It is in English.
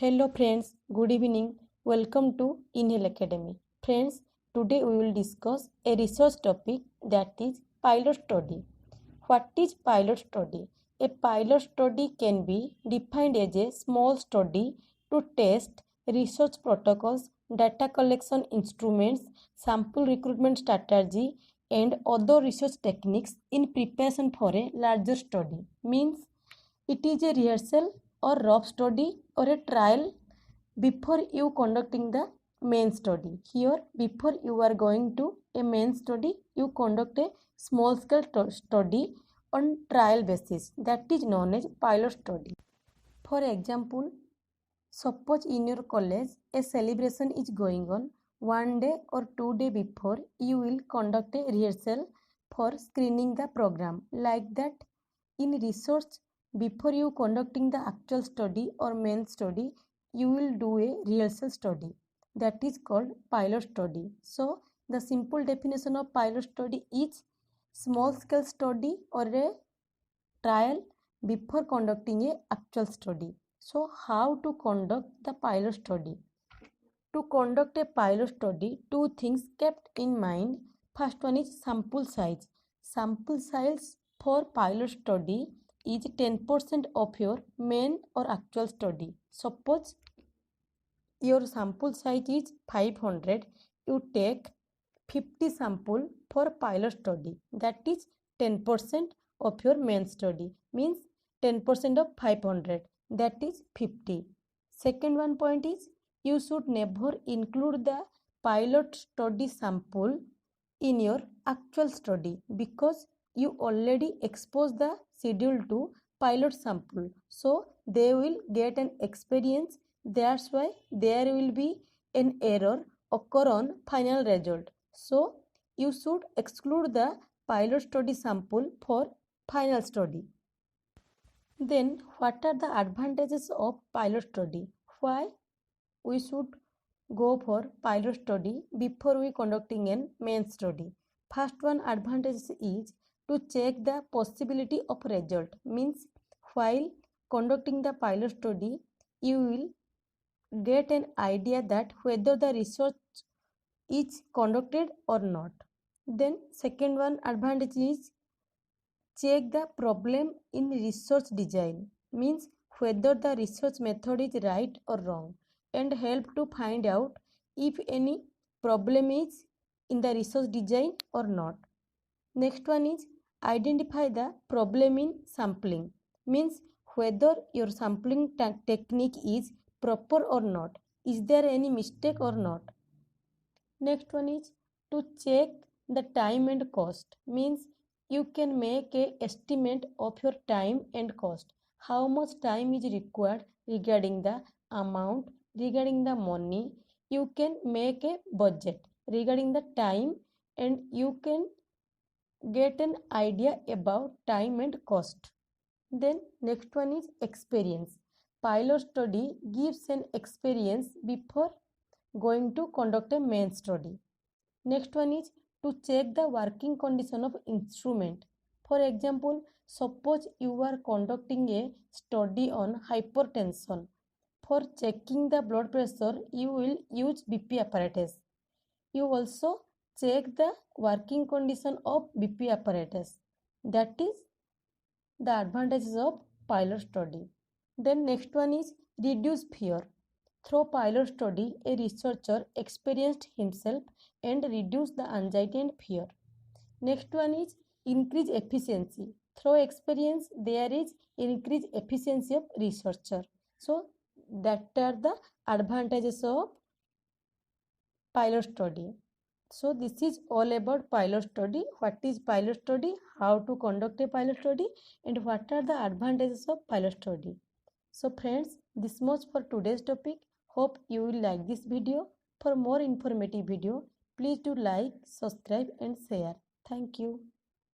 Hello friends, good evening. Welcome to Inhale Academy. Friends, today we will discuss a research topic that is pilot study. What is pilot study? A pilot study can be defined as a small study to test research protocols, data collection instruments, sample recruitment strategy, and other research techniques in preparation for a larger study. Means it is a rehearsal or rough study or a trial before you conducting the main study. Here, before you are going to a main study, you conduct a small scale study on trial basis, that is known as pilot study. For example, suppose in your college a celebration is going on. 1 day or 2 day before, you will conduct a rehearsal for screening the program. Like that, in research, before you conducting the actual study or main study, you will do a rehearsal study, that is called pilot study. So the simple definition of pilot study is small scale study or a trial before conducting a actual study. So how to conduct the pilot study? To conduct a pilot study, two things kept in mind. First one is sample size. Sample size for pilot study is 10% of your main or actual study. Suppose your sample size is 500, you take 50 sample for pilot study, that is 10% of your main study, means 10% of 500, that is 50. Second one point is you should never include the pilot study sample in your actual study because you already exposed the schedule to pilot sample, so they will get an experience. That's why there will be an error occur on final result. So you should exclude the pilot study sample for final study. Then what are the advantages of pilot study? Why we should go for pilot study before we conducting a main study? First one advantage is to check the possibility of result. Means while conducting the pilot study, you will get an idea that whether the research is conducted or not. Then second one advantage is check the problem in research design, means whether the research method is right or wrong, and help to find out if any problem is in the research design or not. Next one is identify the problem in sampling, means whether your sampling technique is proper or not, is there any mistake or not. Next one is to check the time and cost, means you can make a estimate of your time and cost, how much time is required regarding the amount, regarding the money. You can make a budget regarding the time and you can get an idea about time and cost. Then next one is experience. Pilot study gives an experience before going to conduct a main study. Next one is to check the working condition of instrument. For example, suppose you are conducting a study on hypertension. For checking the blood pressure, you will use BP apparatus. You also check the working condition of BP apparatus. That is the advantages of pilot study. Then next one is reduce fear. Through pilot study, a researcher experienced himself and reduced the anxiety and fear. Next one is increase efficiency. Through experience, there is increased efficiency of researcher. So that are the advantages of pilot study. So this is all about pilot study. What is pilot study, how to conduct a pilot study, and what are the advantages of pilot study. So friends, this much for today's topic. Hope you will like this video. For more informative video, please do like, subscribe and share. Thank you.